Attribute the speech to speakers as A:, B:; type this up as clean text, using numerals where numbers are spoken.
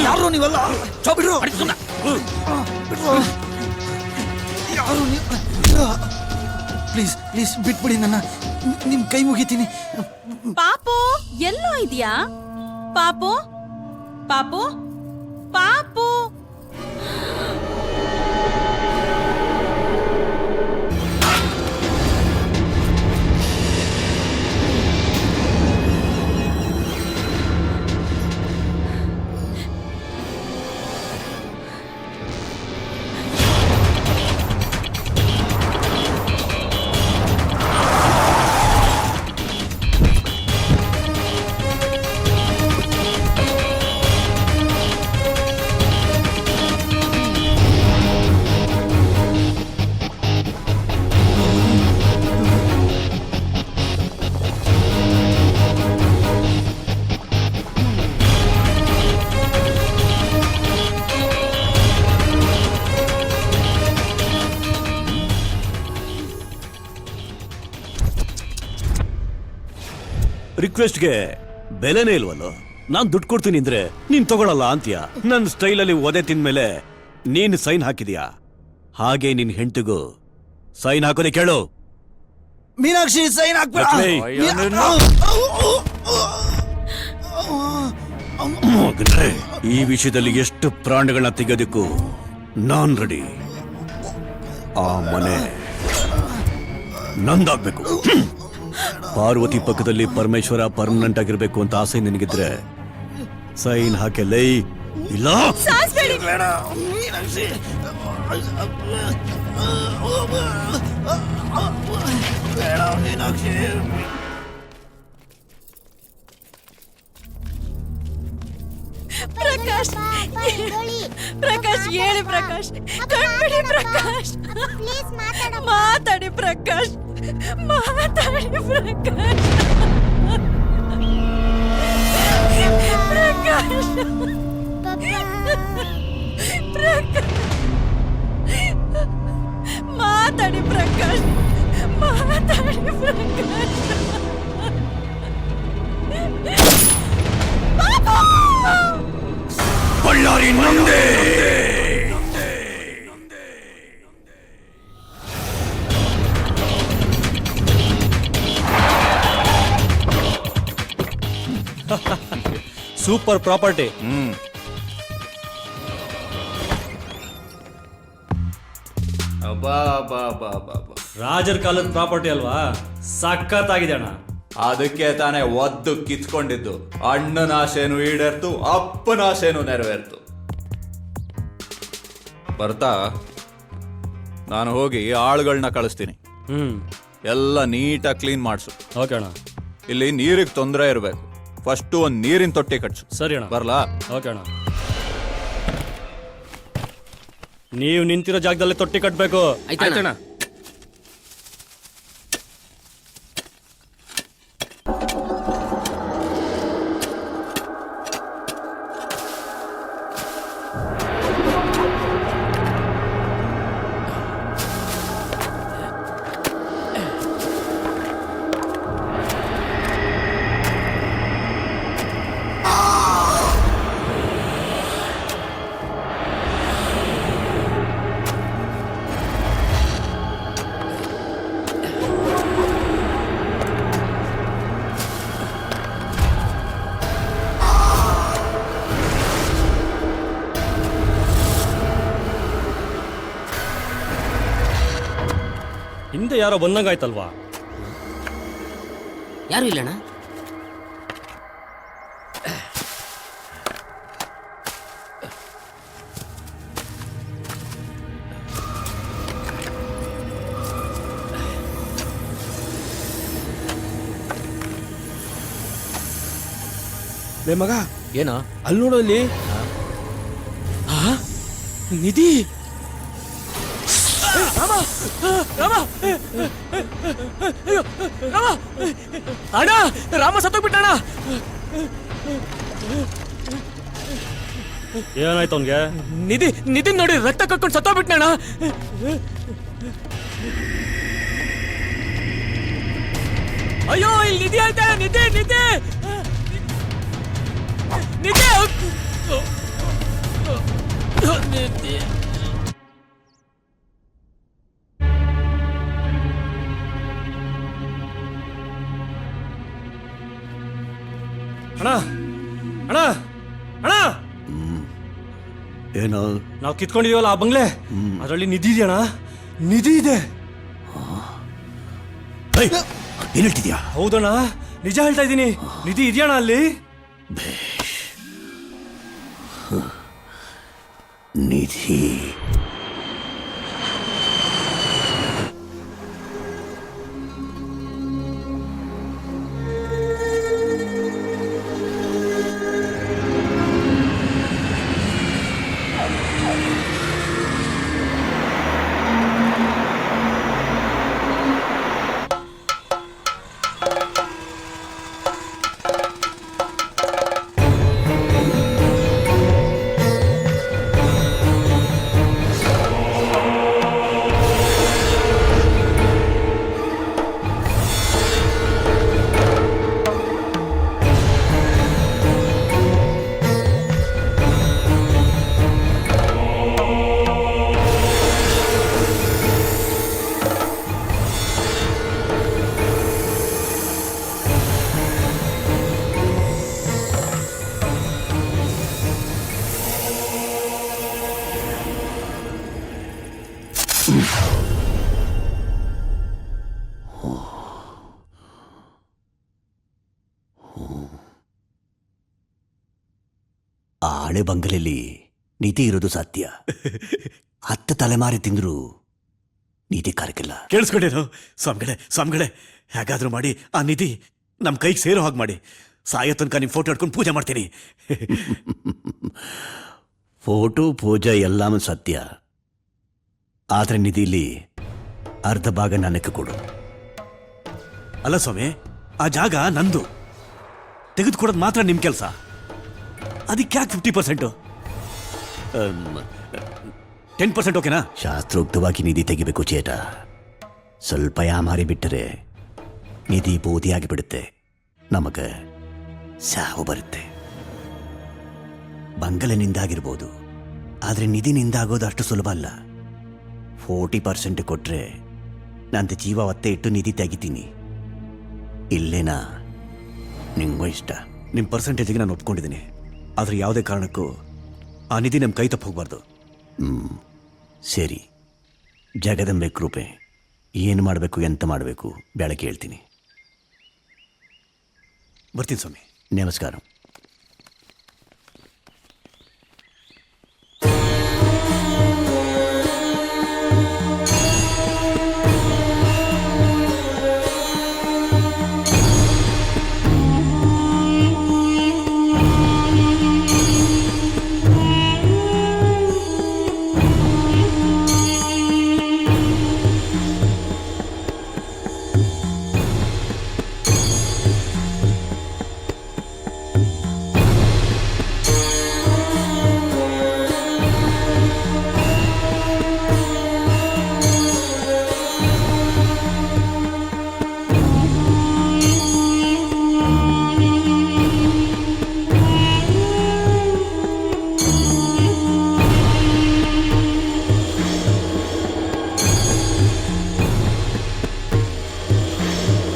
A: ಯಾರು ನೀವಲ್ಲ, ಬಿಡ್ರು ಯಾರು please please ಬಿಟ್ಬಿಡಿ ನನ್ನ, ನಿಮ್ ಕೈ ಮುಗಿತೀನಿ.
B: ಪಾಪು ಎಲ್ಲೋ ಇದೆಯಾ? ಪಾಪು ಪಾಪು ಪಾಪು
C: ರಿಕ್ವೆಸ್ಟ್ಗೆ ಬೆಲೆನೇ ಇಲ್ವಲ್ಲೋ? ನಾನ್ ದುಡ್ಡು ಕೊಡ್ತೀನಿ ಅಂದ್ರೆ ನೀನ್ ತಗೊಳಲ್ಲ ಅಂತೀಯ. ನನ್ ಸ್ಟೈಲಲ್ಲಿ ಒದೆ ತಿಂದ್ಮೇಲೆ ನೀನ್ ಸೈನ್ ಹಾಕಿದ್ಯಾ, ಹಾಗೆ ನಿನ್ ಹೆಂಡತಿಗೂ ಸೈನ್ ಹಾಕೋದೆ ಕೇಳು.
A: ಮೀನಾಕ್ಷಿ ಸೈನ್ ಹಾಕ್ಬೇಡ.
C: ಮಗನೇ, ಈ ವಿಷಯದಲ್ಲಿ ಎಷ್ಟು ಪ್ರಾಣಗಳನ್ನ ತೆಗೆಯೋದಕ್ಕೂ ನಾನ್ ರೆಡಿ. ಆ ಮನೆ ನಂದಾಗ್ಬೇಕು. ಪಾರ್ವತಿ ಪಕ್ಕದಲ್ಲಿ ಪರಮೇಶ್ವರ ಪರ್ಮನೆಂಟ್ ಆಗಿರ್ಬೇಕು ಅಂತ ಆಸೆ ನಿನಗಿದ್ರೆ ಸೈನ್ ಹಾಕೆಲ್ಲೈ, ಇಲ್ಲ
B: ಪ್ರಕಾಶ್ ಪ್ರಕಾಶ್ ಹೇಳಿ ಪ್ರಕಾಶ್, ಕಣ್ಬಿಡಿ ಪ್ರಕಾಶ್, ಮಾತಾಡಿ ಪ್ರಕಾಶ್, ಮಾತಾಡಿ ಪ್ರಕಾಶ್, ಪ್ರಕಾಶ್, ಮಾತಾಡಿ ಪ್ರಕಾಶ್, ಮಾತಾಡಿ ಪ್ರಕಾಶ್.
C: ಬಳ್ಳಾರಿ ನಂದೇ.
D: Super property. ರಾಜರ ಕಾಲದ ಪ್ರಾಪರ್ಟಿ ಅಲ್ವಾ? ಸಖತ್ತಾಗಿದೆ ಅಣ್ಣ.
E: ಅದಕ್ಕೆ ತಾನೇ ಒದ್ದು ಕಿತ್ಕೊಂಡಿದ್ದು. ಅಣ್ಣನ ಆಸೆನೂ ಈಡೇರ್ತು, ಅಪ್ಪನ ಆಸೆನೂ ನೆರವೇರ್ತು. ಬರ್ತಾ ನಾನು ಹೋಗಿ ಆಳುಗಳನ್ನ ಕಳಿಸ್ತೀನಿ. ಎಲ್ಲ ನೀಟಾಗಿ ಕ್ಲೀನ್ ಮಾಡಿಸು.
D: ಓಕೆ ಅಣ್ಣ.
E: ಇಲ್ಲಿ ನೀರಿಗೆ ತೊಂದರೆ ಇರಬೇಕು. ಫಸ್ಟ್ ಒಂದು ನೀರಿನ ತೊಟ್ಟಿ ಕಟ್ಸು.
D: ಸರಿ ಅಣ್ಣ.
E: ಬರ್ಲಾ?
D: ಓಕೆ ಅಣ್ಣ. ನೀವು ನಿಂತಿರೋ ಜಾಗದಲ್ಲಿ ತೊಟ್ಟಿ ಕಟ್ಟಬೇಕು.
F: ಆಯ್ತಣ್ಣ.
D: ಹಿಂದೆ ಯಾರೋ ಬಂದಂಗಾಯ್ತಲ್ವಾ?
F: ಯಾರು ಇಲ್ಲಣ್ಣ.
G: ಮಗ
F: ಏನೋ
G: ಅಲ್ಲಿ ನೋಡೋ, ಅಲ್ಲಿ ನಿಧಿ. ಅಣ್ಣ, ರಾಮ ಸತ್ತೋಗ್ಬಿಟ್ಟಣ್ಣ.
D: ಏನಾಯ್ತು ಅವನ್ಗೆ?
G: ನಿಧಿ ನೋಡಿ ರಕ್ತ ಕಟ್ಕೊಂಡು ಸತ್ತೋಗ್ಬಿಟ್ಟಣ್ಣ. ಅಯ್ಯೋ, ಇಲ್ಲಿ ನಿಧಿ ಆಯ್ತಾ? ನಿಧಿ ನಿಧಿ ನಿಧಿ
D: ಅಣ್ಣ ಅಣ್ಣ ಅಣ್ಣ
C: ಏನೋ
D: ನಾವು ಕಿತ್ಕೊಂಡಿದೀವಲ್ಲ ಆ ಬಂಗ್ಲೆ ಅದರಲ್ಲಿ ನಿಧಿ ಇದೆಯಣ್ಣ, ನಿಧಿ ಇದೆ.
C: ಏನ್ ಹೇಳ್ತಿದ್ಯಾ?
D: ಹೌದಣ್ಣ, ನಿಜ ಹೇಳ್ತಾ ಇದ್ದೀನಿ. ನಿಧಿ ಇದೆಯಣ್ಣ ಅಲ್ಲಿ.
C: ನಿಧಿ ಆ ಹಳೆ ಬಂಗಲೆಯಲ್ಲಿ ನಿಧಿ ಇರೋದು ಸತ್ಯ. 10 ತಲೆಮಾರಿ ತಿಂದ್ರು ನಿಧಿ ಕರಕಿಲ್ಲ. ಕೇಳಿಸ್ಕೊಂಡೇನು ಸ್ವಾಮಿಗಳೇ, ಹೇಗಾದ್ರೂ ಮಾಡಿ ಆ ನಿಧಿ ನಮ್ಮ ಕೈಗೆ ಸೇರೋ ಹಾಗೆ ಮಾಡಿ. ಸಾಯೋ ತನಕ ನಿಮ್ಮ ಫೋಟೋ ಹಿಡ್ಕೊಂಡು ಪೂಜೆ ಮಾಡ್ತೀನಿ. ಫೋಟೋ ಪೂಜೆ ಎಲ್ಲಾನು ಸತ್ಯ, ಆದ್ರೆ ನಿಧಿಲಿ ಅರ್ಧ ಭಾಗ ನನಗೆ ಕೊಡು. ಅಲ್ಲ ಸ್ವಾಮಿ, ಆ ಜಾಗ ನಂದು. ತೆಗೆದುಕೊಡೋದು ಮಾತ್ರ ನಿಮ್ಮ ಕೆಲಸ. ಅದಕ್ಕೆ ಯಾಕೆ 50%? 10% ಓಕೆನಾ? ಶಾಸ್ತ್ರೋಕ್ತವಾಗಿ ನಿಧಿ ತೆಗಿಬೇಕು ಚೇಟ. ಸ್ವಲ್ಪ ಯಾಮಾರಿ ಬಿಟ್ಟರೆ ನಿಧಿ ಬೂದಿಯಾಗಿ ಬಿಡುತ್ತೆ, ನಮಗೆ ಸಾವು ಬರುತ್ತೆ. ಬಂಗಲೆನಿಂದಾಗಿರ್ಬೋದು, ಆದರೆ ನಿಧಿನಿಂದಾಗೋದು ಅಷ್ಟು ಸುಲಭ ಅಲ್ಲ. 40% ಕೊಟ್ಟರೆ ನಂದು ಜೀವ ಒತ್ತೆ ಇಟ್ಟು ನಿಧಿ ತೆಗಿತೀನಿ. ಇಲ್ಲೇನಾ ನಿಂಗೂ ಇಷ್ಟ. ನಿಮ್ಮ ಪರ್ಸೆಂಟೇಜಿಗೆ ನಾನು ಒಪ್ಕೊಂಡಿದ್ದೀನಿ, ಆದರೆ ಯಾವುದೇ ಕಾರಣಕ್ಕೂ ಆ ನಿಧಿ ನಮ್ಮ ಕೈ ತಪ್ಪು ಹೋಗ್ಬಾರ್ದು. ಸರಿ, ಜಗದಂಬೆ ಕೃಪೆ. ಏನು ಮಾಡಬೇಕು, ಎಂತ ಮಾಡಬೇಕು ಬೆಳಗ್ಗೆ ಹೇಳ್ತೀನಿ. ಬರ್ತೀನಿ ಸ್ವಾಮಿ. ನಮಸ್ಕಾರ.